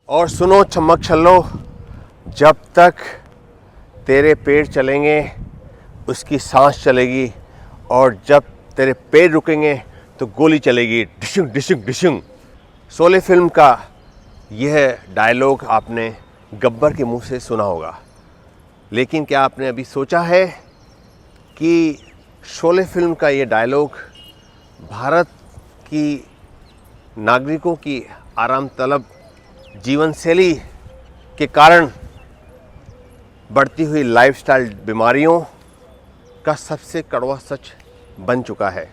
और सुनो चम्मक छल्लो, जब तक तेरे पेर चलेंगे उसकी सांस चलेगी, और जब तेरे पैर रुकेंगे तो गोली चलेगी। डिशुंग डिशुंग डिशुंग। शोले फिल्म का यह डायलॉग आपने गब्बर के मुंह से सुना होगा, लेकिन क्या आपने अभी सोचा है कि शोले फिल्म का ये डायलॉग भारत की नागरिकों की आराम तलब जीवन शैली के कारण बढ़ती हुई लाइफस्टाइल बीमारियों का सबसे कड़वा सच बन चुका है।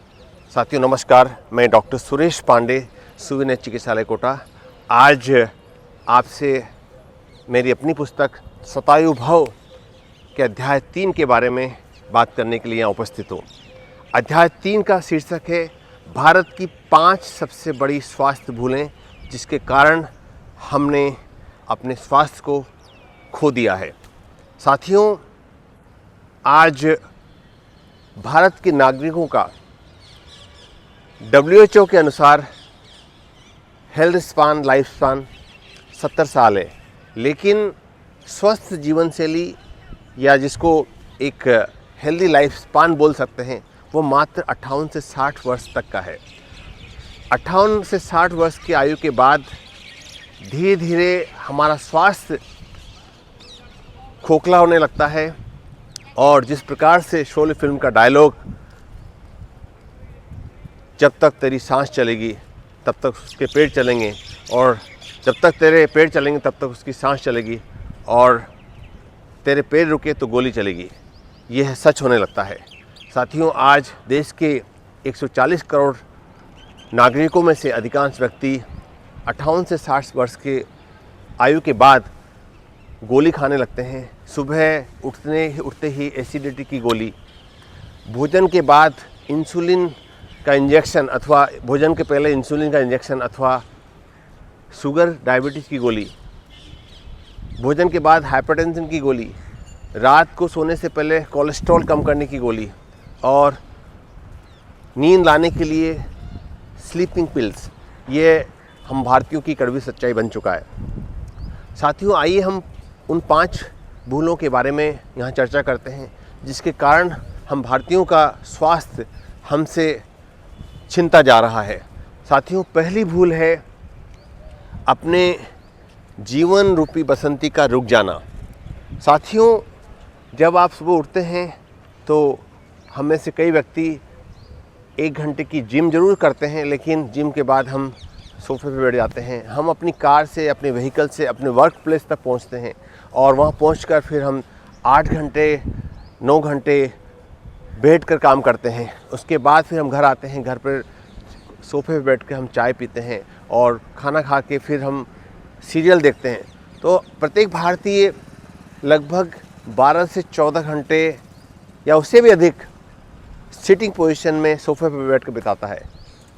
साथियों नमस्कार, मैं डॉक्टर सुरेश पांडे, सुविनय चिकित्सालय कोटा, आज आपसे मेरी अपनी पुस्तक शतायु भव के अध्याय 3 के बारे में बात करने के लिए यहाँ उपस्थित हूँ। अध्याय 3 का शीर्षक है भारत की 5 सबसे बड़ी स्वास्थ्य भूलें जिसके कारण हमने अपने स्वास्थ्य को खो दिया है। साथियों, आज भारत के नागरिकों का WHO के अनुसार हेल्थ स्पान, लाइफ स्पान 70 साल है, लेकिन स्वस्थ जीवन शैली या जिसको एक हेल्दी लाइफ स्पान बोल सकते हैं वो मात्र 58 से 60 वर्ष तक का है। 58 से 60 वर्ष की आयु के बाद धीरे धीरे हमारा स्वास्थ्य खोखला होने लगता है, और जिस प्रकार से शोले फिल्म का डायलॉग, जब तक तेरी सांस चलेगी तब तक उसके पेड़ चलेंगे, और जब तक तेरे पेड़ चलेंगे तब तक उसकी सांस चलेगी, और तेरे पैर रुके तो गोली चलेगी, यह सच होने लगता है। साथियों, आज देश के 140 करोड़ नागरिकों में से अधिकांश व्यक्ति 58 से 60 वर्ष के आयु के बाद गोली खाने लगते हैं। सुबह उठते ही एसिडिटी की गोली, भोजन के बाद इंसुलिन का इंजेक्शन अथवा भोजन के पहले इंसुलिन का इंजेक्शन अथवा शुगर डायबिटीज़ की गोली, भोजन के बाद हाइपरटेंशन की गोली, रात को सोने से पहले कोलेस्ट्रॉल कम करने की गोली, और नींद लाने के लिए स्लीपिंग पिल्स। ये हम भारतीयों की कड़वी सच्चाई बन चुका है। साथियों, आइए हम उन 5 भूलों के बारे में यहाँ चर्चा करते हैं जिसके कारण हम भारतीयों का स्वास्थ्य हमसे छिनता जा रहा है। साथियों, पहली भूल है अपने जीवन रूपी बसंती का रुक जाना। साथियों, जब आप सुबह उठते हैं तो हम में से कई व्यक्ति 1 घंटे की जिम ज़रूर करते हैं, लेकिन जिम के बाद हम सोफे पे बैठ जाते हैं। हम अपनी कार से, अपने व्हीकल से अपने वर्क प्लेस तक पहुंचते हैं, और वहां पहुंचकर फिर हम 8 घंटे 9 घंटे बैठ कर काम करते हैं। उसके बाद फिर हम घर आते हैं, घर पर सोफे पे बैठ कर हम चाय पीते हैं, और खाना खा के फिर हम सीरियल देखते हैं। तो प्रत्येक भारतीय लगभग 12 से 14 घंटे या उससे भी अधिक सिटिंग पोजीशन में सोफे पर बैठ कर बिताता है।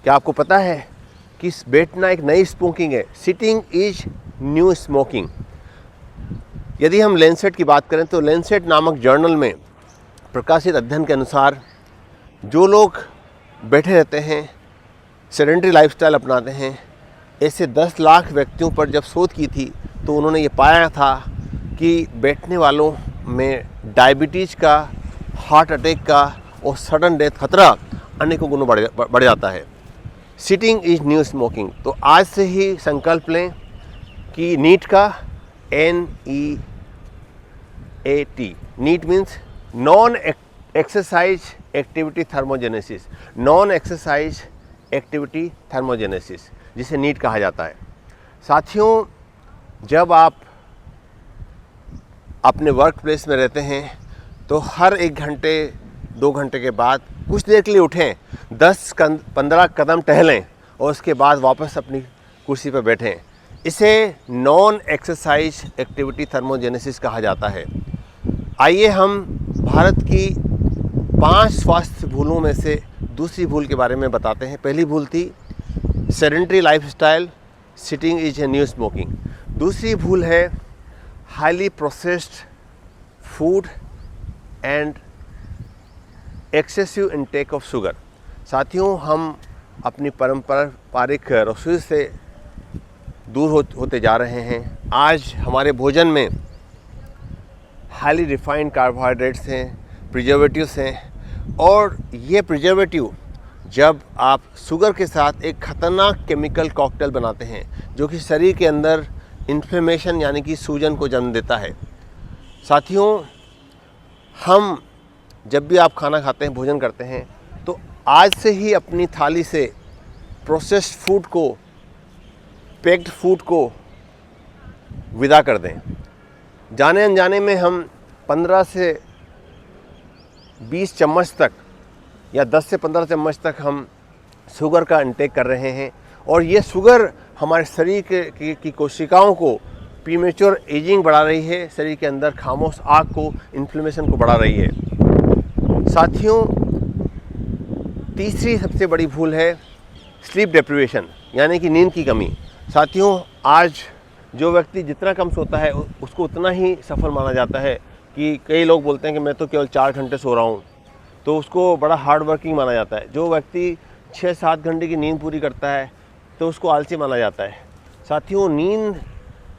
क्या आपको पता है कि बैठना एक नई स्मोकिंग है? Sitting is new smoking. यदि हम लैंसेट की बात करें तो लैंसेट नामक जर्नल में प्रकाशित अध्ययन के अनुसार जो लोग बैठे रहते हैं, सेडेंटरी लाइफस्टाइल अपनाते हैं, ऐसे 10 लाख व्यक्तियों पर जब शोध की थी तो उन्होंने ये पाया था कि बैठने वालों में डायबिटीज़ का, हार्ट अटैक का और सडन डेथ खतरा अनेकों गुना बढ़ जाता है। Sitting is new smoking. तो आज से ही संकल्प लें कि नीट का NEAT, NEAT means non exercise activity thermogenesis, non exercise activity thermogenesis, जिसे नीट कहा जाता है। साथियों, जब आप अपने वर्क प्लेस में रहते हैं तो हर 1 घंटे 2 घंटे के बाद कुछ देर के लिए उठें, 10-15 कदम टहलें, और उसके बाद वापस अपनी कुर्सी पर बैठें। इसे नॉन एक्सरसाइज एक्टिविटी थर्मोजेनेसिस कहा जाता है। आइए हम भारत की 5 स्वास्थ्य भूलों में से दूसरी भूल के बारे में बताते हैं। पहली भूल थी sedentary lifestyle, sitting is a new smoking. दूसरी भूल है highly processed food and excessive intake of sugar. साथियों, हम अपनी पारंपरिक रसोई से दूर होते जा रहे हैं। आज हमारे भोजन में हाईली रिफाइंड कार्बोहाइड्रेट्स हैं, प्रिजर्वेटिव्स हैं, और ये प्रिजर्वेटिव जब आप शुगर के साथ एक ख़तरनाक केमिकल कॉकटेल बनाते हैं जो कि शरीर के अंदर इन्फ्लेमेशन यानी कि सूजन को जन्म देता है। साथियों, हम जब भी आप खाना खाते हैं, भोजन करते हैं, तो आज से ही अपनी थाली से प्रोसेस्ड फूड को, पैक्ड फूड को विदा कर दें। जाने अनजाने में हम 15 से 20 चम्मच तक या 10 से 15 चम्मच तक हम शुगर का इंटेक कर रहे हैं, और ये शुगर हमारे शरीर की कोशिकाओं को प्रीमेच्योर एजिंग बढ़ा रही है, शरीर के अंदर खामोश आग को, इन्फ्लेमेशन को बढ़ा रही है। साथियों, तीसरी सबसे बड़ी भूल है स्लीप डेप्रिवेशन यानी कि नींद की कमी। साथियों, आज जो व्यक्ति जितना कम सोता है उसको उतना ही सफल माना जाता है। कि कई लोग बोलते हैं कि मैं तो केवल 4 घंटे सो रहा हूँ, तो उसको बड़ा हार्ड वर्किंग माना जाता है। जो व्यक्ति 6-7 घंटे की नींद पूरी करता है तो उसको आलसी माना जाता है। साथियों, नींद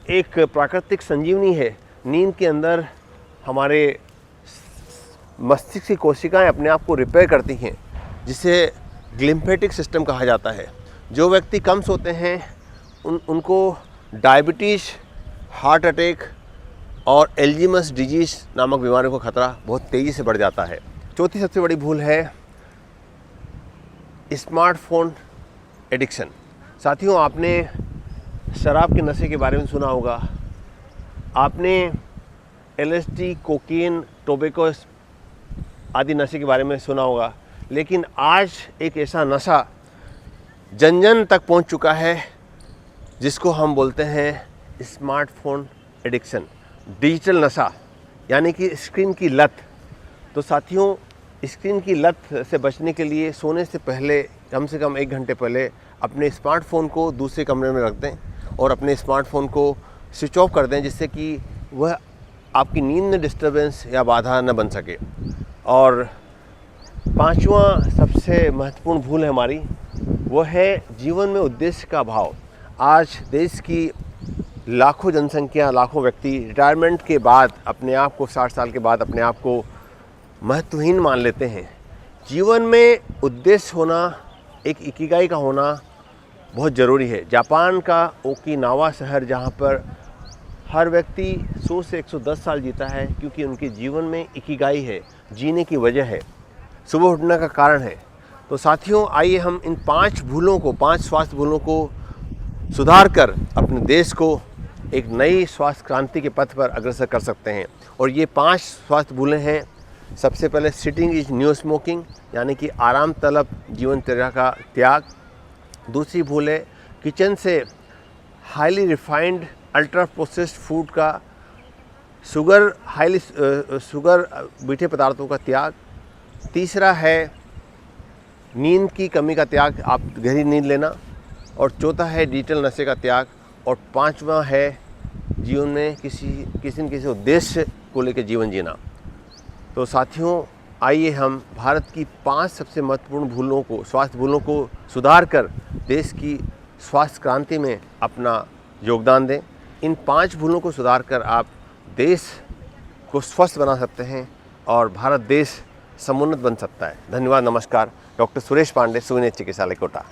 एक प्राकृतिक संजीवनी है। नींद के अंदर हमारे मस्तिष्क की कोशिकाएं अपने आप को रिपेयर करती हैं, जिसे ग्लिम्फेटिक सिस्टम कहा जाता है। जो व्यक्ति कम सोते हैं उनको डायबिटीज़, हार्ट अटैक और एल्जीमस डिजीज़ नामक बीमारियों का खतरा बहुत तेज़ी से बढ़ जाता है। चौथी सबसे बड़ी भूल है स्मार्टफोन एडिक्शन। साथियों, आपने शराब के नशे के बारे में सुना होगा, आपने LSD, कोकीन, टोबैको आदि नशे के बारे में सुना होगा, लेकिन आज एक ऐसा नशा जन जन तक पहुंच चुका है जिसको हम बोलते हैं स्मार्टफोन एडिक्शन, डिजिटल नशा यानी कि स्क्रीन की लत। तो साथियों, स्क्रीन की लत से बचने के लिए सोने से पहले कम से कम 1 घंटे पहले अपने स्मार्टफोन को दूसरे कमरे में रख दें और अपने स्मार्टफोन को स्विच ऑफ कर दें, जिससे कि वह आपकी नींद में डिस्टर्बेंस या बाधा न बन सके। और 5वां सबसे महत्वपूर्ण भूल है हमारी, वो है जीवन में उद्देश्य का अभाव। आज देश की लाखों जनसंख्या, लाखों व्यक्ति रिटायरमेंट के बाद अपने आप को 60 साल के बाद अपने आप को महत्वहीन मान लेते हैं। जीवन में उद्देश्य होना, एक इकिगाई का होना बहुत ज़रूरी है। जापान का ओकिनावा शहर, जहाँ पर हर व्यक्ति 100 से 110 साल जीता है, क्योंकि उनके जीवन में इकिगाई है, जीने की वजह है, सुबह उठने का कारण है। तो साथियों, आइए हम इन 5 भूलों को, 5 स्वास्थ्य भूलों को सुधार कर अपने देश को एक नई स्वास्थ्य क्रांति के पथ पर अग्रसर कर सकते हैं। और ये 5 स्वास्थ्य भूलें हैं। सबसे पहले सिटिंग इज न्यू स्मोकिंग यानी कि आराम तलब जीवनचर्या का त्याग। दूसरी भूल है किचन से highly refined ultra processed food का शुगर मीठे पदार्थों का त्याग। तीसरा है नींद की कमी का त्याग, आप गहरी नींद लेना। और चौथा है डिजिटल नशे का त्याग। और 5वां है जीवन में किसी न किसी उद्देश्य को लेकर जीवन जीना। तो साथियों, आइए हम भारत की 5 सबसे महत्वपूर्ण भूलों को, स्वास्थ्य भूलों को सुधार कर देश की स्वास्थ्य क्रांति में अपना योगदान दें। इन 5 भूलों को सुधार कर आप देश को स्वस्थ बना सकते हैं और भारत देश समुन्नत बन सकता है। धन्यवाद, नमस्कार। डॉक्टर सुरेश पांडे, सुविनेत्र चिकित्सालय, कोटा।